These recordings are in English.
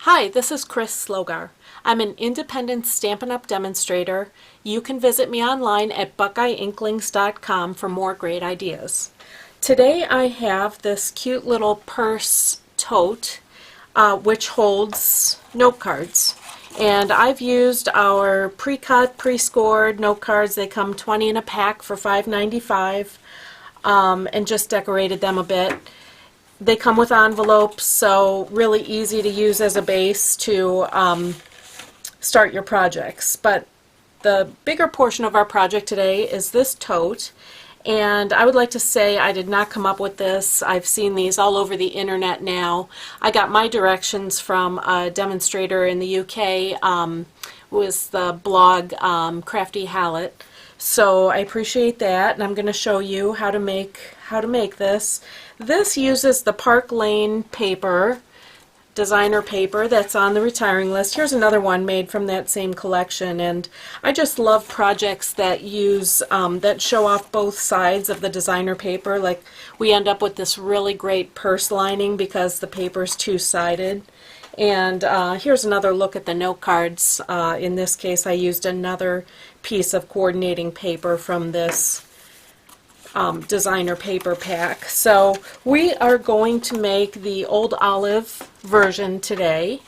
Hi, this is Chris Slogar. I'm an independent Stampin' Up! Demonstrator. You can visit me online at buckeyeinklings.com for more great ideas. Today I have this cute little purse tote which holds note cards. And I've used our pre-cut, pre-scored note cards. They come 20 in a pack for $5.95 and just decorated them a bit. They come with envelopes, so really easy to use as a base to start your projects. But the bigger portion of our project today is this tote, and I would like to say I did not come up with this. I've seen these all over the internet now. I got my directions from a demonstrator in the UK who is the blog Crafty Hallett. So I appreciate that, and I'm going to show you how to make this. This uses the Park Lane paper, designer paper that's on the retiring list. Here's another one made from that same collection, and I just love projects that use that show off both sides of the designer paper. Like we end up with this really great purse lining because the paper's two-sided. And here's another look at the note cards. In this case I used another piece of coordinating paper from this designer paper pack. So we are going to make the Old Olive version today,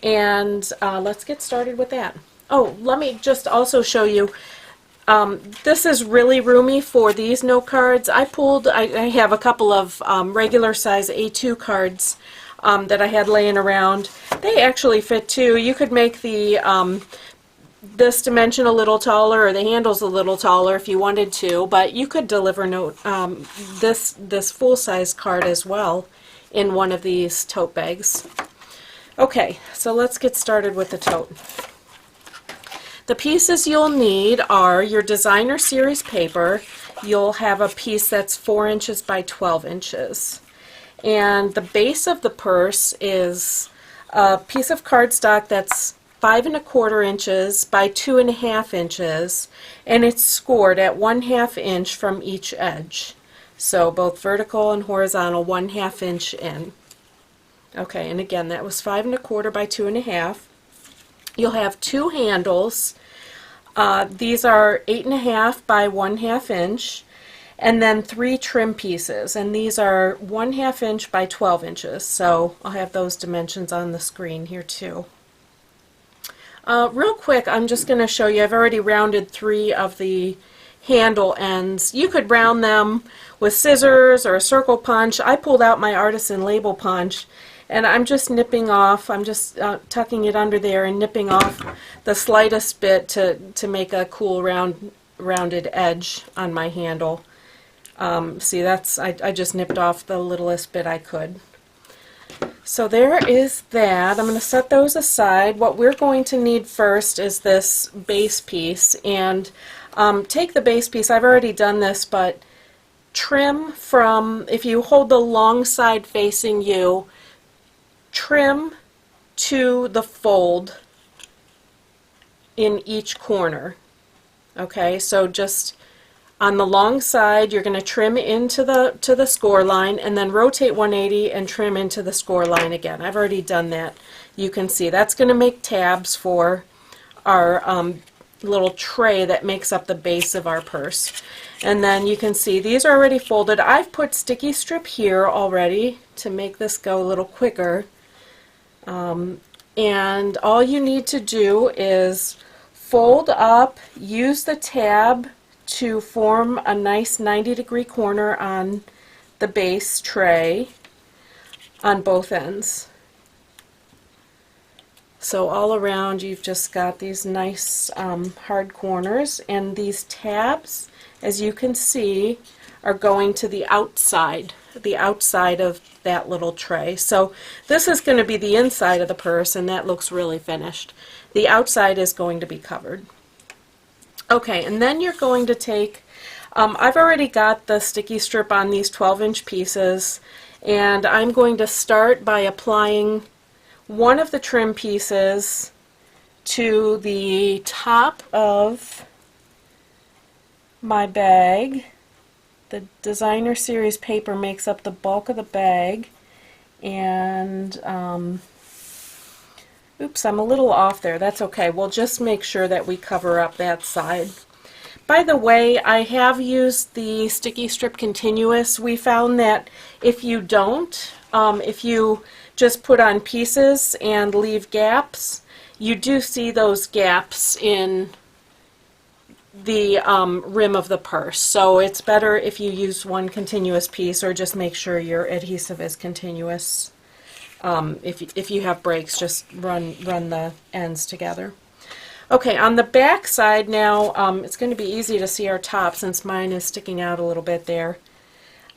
and let's get started with that. Oh, let me just also show you, this is really roomy for these note cards. I have a couple of regular size A2 cards that I had laying around. They actually fit too. You could make the this dimension a little taller, or the handles a little taller if you wanted to, but you could deliver this full-size card as well in one of these tote bags. Okay, so let's get started with the tote. The pieces you'll need are your designer series paper. You'll have a piece that's 4 inches by 12 inches. And the base of the purse is a piece of cardstock that's 5 1/4 inches by 2 1/2 inches, and it's scored at 1/2 inch from each edge. So both vertical and horizontal, 1/2 inch in. Okay, and again that was 5 1/4 by 2 1/2. You'll have 2 handles. These are 8 1/2 by 1/2 inch, and then 3 trim pieces, and these are 1/2 inch by 12 inches. So I'll have those dimensions on the screen here too. Real quick, I'm just going to show you, I've already rounded 3 of the handle ends. You could round them with scissors or a circle punch. I pulled out my artisan label punch, and I'm just nipping off, I'm just tucking it under there and nipping off the slightest bit to make a cool rounded edge on my handle. See, I just nipped off the littlest bit I could. So there is that. I'm going to set those aside. What we're going to need first is this base piece, and take the base piece, I've already done this, but trim from, if you hold the long side facing you, trim to the fold in each corner. Okay, so just on the long side, you're going to trim into the score line, and then rotate 180 and trim into the score line again. I've already done that. You can see that's going to make tabs for our little tray that makes up the base of our purse. And then you can see these are already folded. I've put sticky strip here already to make this go a little quicker. And all you need to do is fold up, use the tab to form a nice 90-degree corner on the base tray on both ends. So all around you've just got these nice hard corners, and these tabs, as you can see, are going to the outside of that little tray. So this is going to be the inside of the purse, and that looks really finished. The outside is going to be covered. Okay, and then you're going to take, I've already got the sticky strip on these 12-inch pieces, and I'm going to start by applying one of the trim pieces to the top of my bag. The designer series paper makes up the bulk of the bag, and Oops, I'm a little off there. That's okay. We'll just make sure that we cover up that side. By the way, I have used the sticky strip continuous. We found that if you don't, if you just put on pieces and leave gaps, you do see those gaps in the rim of the purse. So it's better if you use one continuous piece, or just make sure your adhesive is continuous. If you have breaks, just run the ends together. Okay, on the back side now, it's going to be easy to see our top since mine is sticking out a little bit there.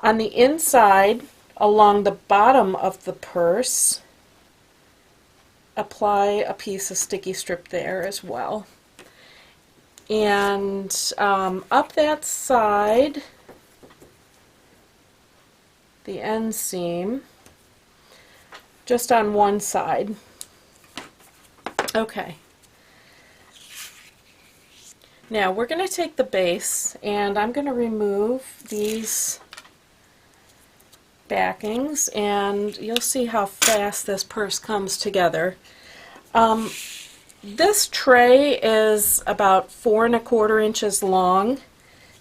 On the inside, along the bottom of the purse, apply a piece of sticky strip there as well. And up that side, the end seam, just on one side. Okay. Now we're going to take the base, and I'm going to remove these backings, and you'll see how fast this purse comes together. This tray is about 4 1/4 inches long.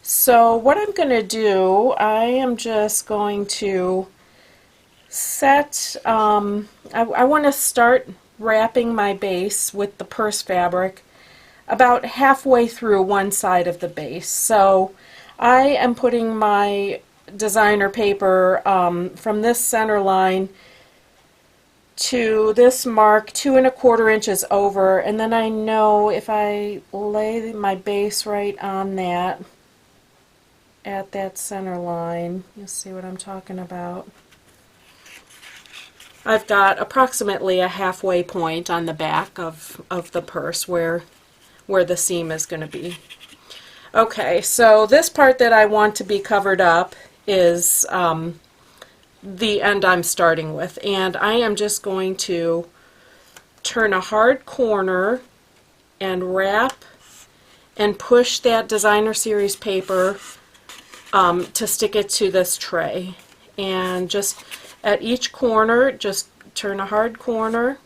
So what I'm going to do, I am just going to set, I want to start wrapping my base with the purse fabric about halfway through one side of the base. So I am putting my designer paper from this center line to this mark 2 1/4 inches over, and then I know if I lay my base right on that, at that center line, you'll see what I'm talking about. I've got approximately a halfway point on the back of the purse where the seam is going to be. Okay, so this part that I want to be covered up is the end I'm starting with, and I am just going to turn a hard corner and wrap and push that designer series paper to stick it to this tray. And just at each corner, just turn a hard corner.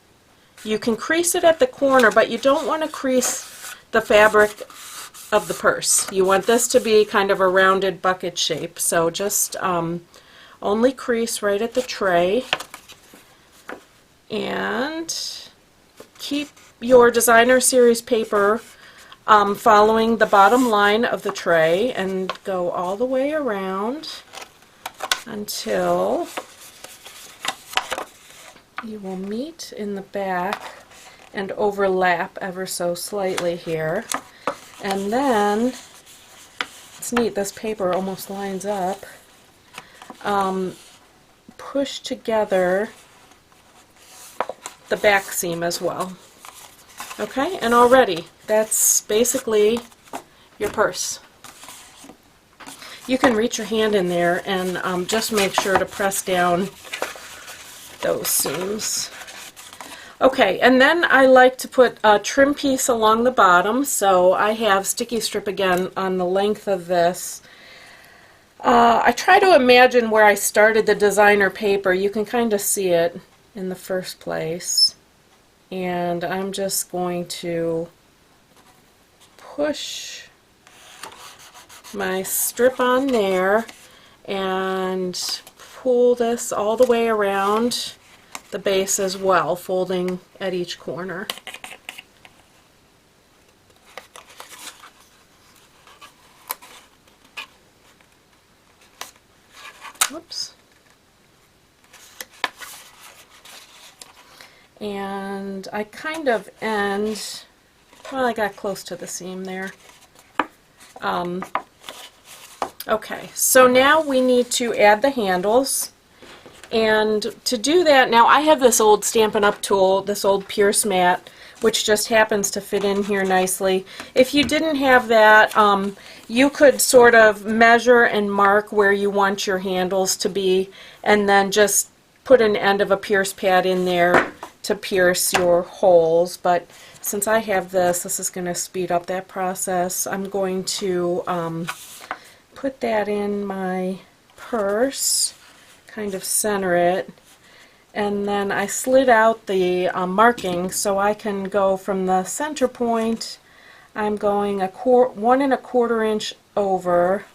You can crease it at the corner, but you don't want to crease the fabric of the purse. You want this to be kind of a rounded bucket shape, so just only crease right at the tray, and keep your designer series paper following the bottom line of the tray, and go all the way around until you will meet in the back and overlap ever so slightly here. And then, it's neat, this paper almost lines up. Push together the back seam as well. Okay, and already that's basically your purse. You can reach your hand in there and just make sure to press down those seams. Okay, and then I like to put a trim piece along the bottom, so I have sticky strip again on the length of this. I try to imagine where I started the designer paper. You can kind of see it in the first place. And I'm just going to push my strip on there and pull this all the way around the base as well, folding at each corner. Whoops. And I kind of end, well, I got close to the seam there. Okay, so now we need to add the handles. And to do that, now I have this old Stampin' Up! Tool, this old Pierce mat, which just happens to fit in here nicely. If you didn't have that, you could sort of measure and mark where you want your handles to be, and then just put an end of a pierce pad in there to pierce your holes. But since I have this, this is going to speed up that process. I'm going to put that in my purse, kind of center it, And then I slid out the marking so I can go from the center point. I'm going 1 1/4 inch over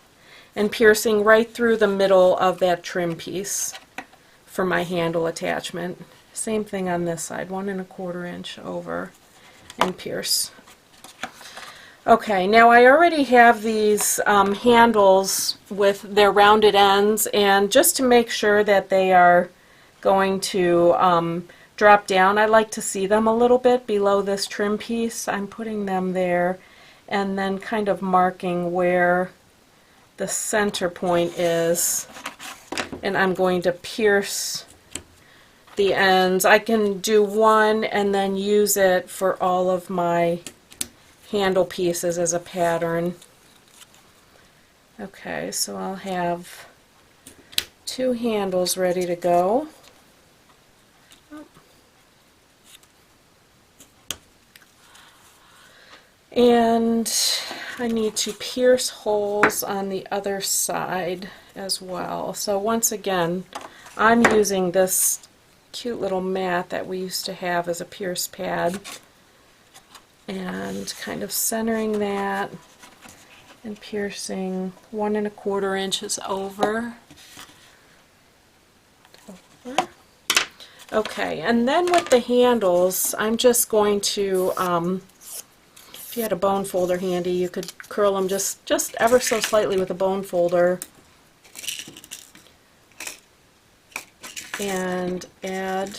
and piercing right through the middle of that trim piece for my handle attachment. Same thing on this side, 1 1/4 inch over and pierce. Okay, now I already have these handles with their rounded ends, and just to make sure that they are going to drop down, I like to see them a little bit below this trim piece. I'm putting them there and then kind of marking where the center point is, and I'm going to pierce the ends. I can do one and then use it for all of my handle pieces as a pattern. Okay, so I'll have 2 handles ready to go. And I need to pierce holes on the other side as well. So once again, I'm using this cute little mat that we used to have as a pierce pad, and kind of centering that and piercing 1 1/4 inches over. Okay, and then with the handles, I'm just going to if you had a bone folder handy, you could curl them just ever so slightly with a bone folder and add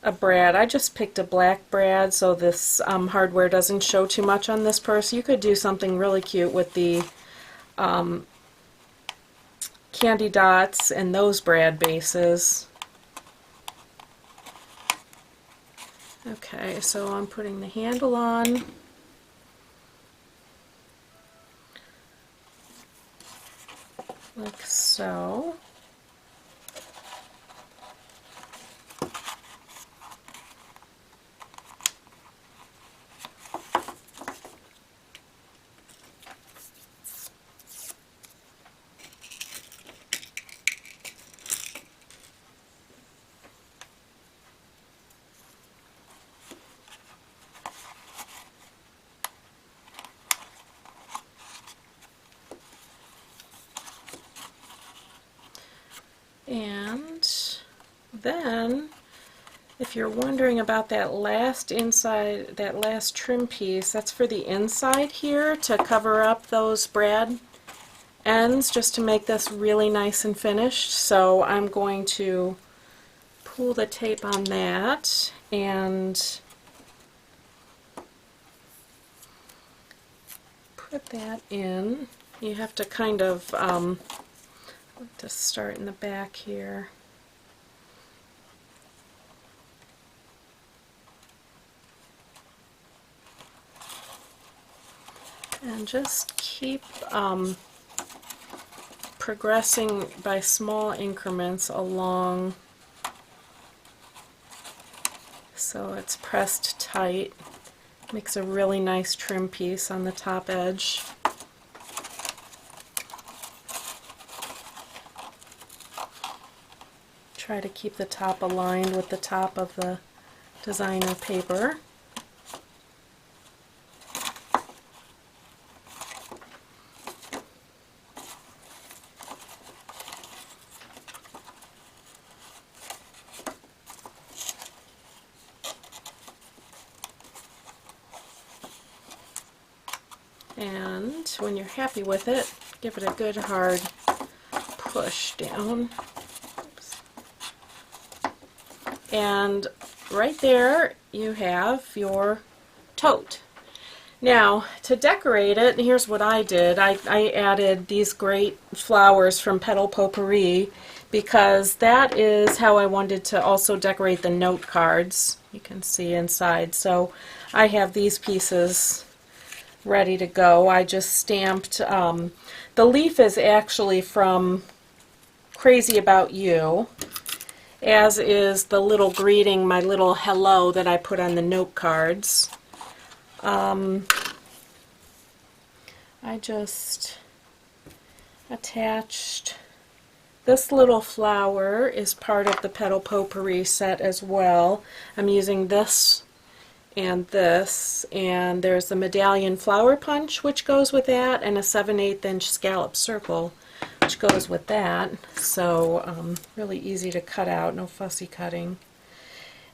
a brad. I just picked a black brad so this hardware doesn't show too much on this purse. You could do something really cute with the candy dots and those brad bases. Okay, so I'm putting the handle on. Like so. And then, if you're wondering about that last trim piece, that's for the inside here to cover up those brad ends, just to make this really nice and finished. So I'm going to pull the tape on that and put that in. You have to kind of to start in the back here. And just keep progressing by small increments along so it's pressed tight. Makes a really nice trim piece on the top edge. Try to keep the top aligned with the top of the designer paper. And when you're happy with it, give it a good hard push down. And right there you have your tote. Now, to decorate it, here's what I did. I added these great flowers from Petal Potpourri because that is how I wanted to also decorate the note cards. You can see inside. So I have these pieces ready to go. I just stamped, the leaf is actually from Crazy About You, as is the little greeting, my little hello that I put on the note cards. I just attached This little flower is part of the Petal Potpourri set as well. I'm using this, and there's the medallion flower punch which goes with that, and a 7/8 inch scallop circle which goes with that. So really easy to cut out, no fussy cutting.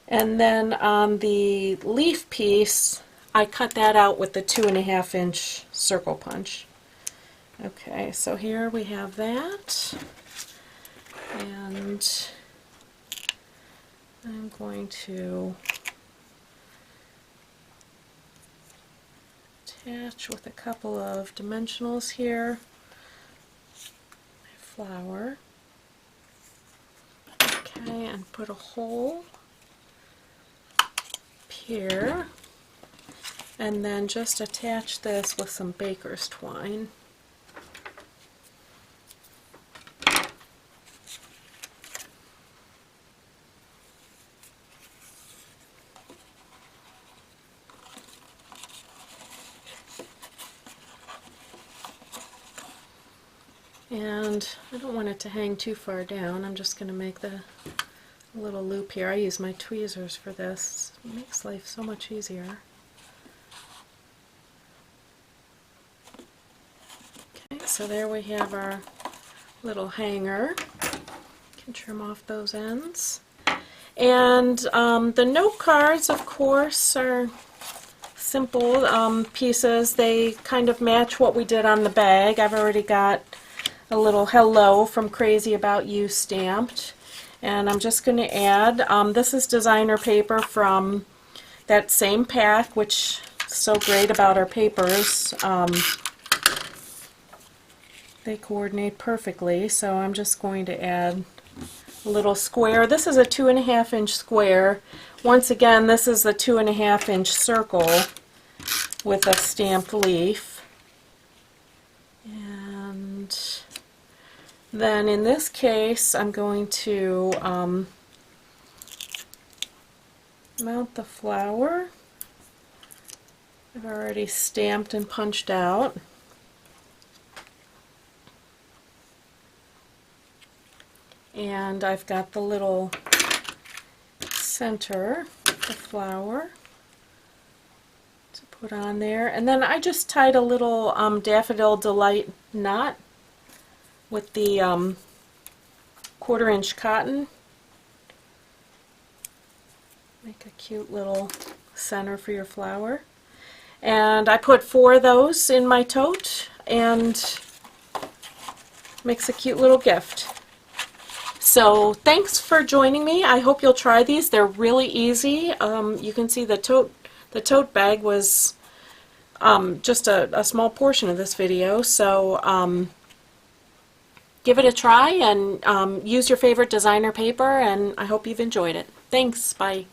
And then on the leaf piece, I cut that out with the 2.5 inch circle punch. Okay, so here we have that, and I'm going to attach with a couple of dimensionals here my flower. Okay, and put a hole here, and then just attach this with some baker's twine. And I don't want it to hang too far down. I'm just going to make the little loop here. I use my tweezers for this. It makes life so much easier. Okay, so there we have our little hanger. Can trim off those ends. And the note cards, of course, are simple pieces. They kind of match what we did on the bag. I've already got a little hello from Crazy About You stamped, and I'm just going to add, this is designer paper from that same pack, which is so great about our papers. They coordinate perfectly, so I'm just going to add a little square. This is a 2.5 inch square. Once again, this is the 2.5 inch circle with a stamped leaf. And then in this case, I'm going to mount the flower. I've already stamped and punched out. And I've got the little center, the flower, to put on there. And then I just tied a little Daffodil Delight knot with the 1/4 inch cotton. Make a cute little center for your flower. And I put 4 of those in my tote, and makes a cute little gift. So thanks for joining me. I hope you'll try these. They're really easy. You can see the tote bag was just a small portion of this video. So give it a try, and use your favorite designer paper, and I hope you've enjoyed it. Thanks. Bye.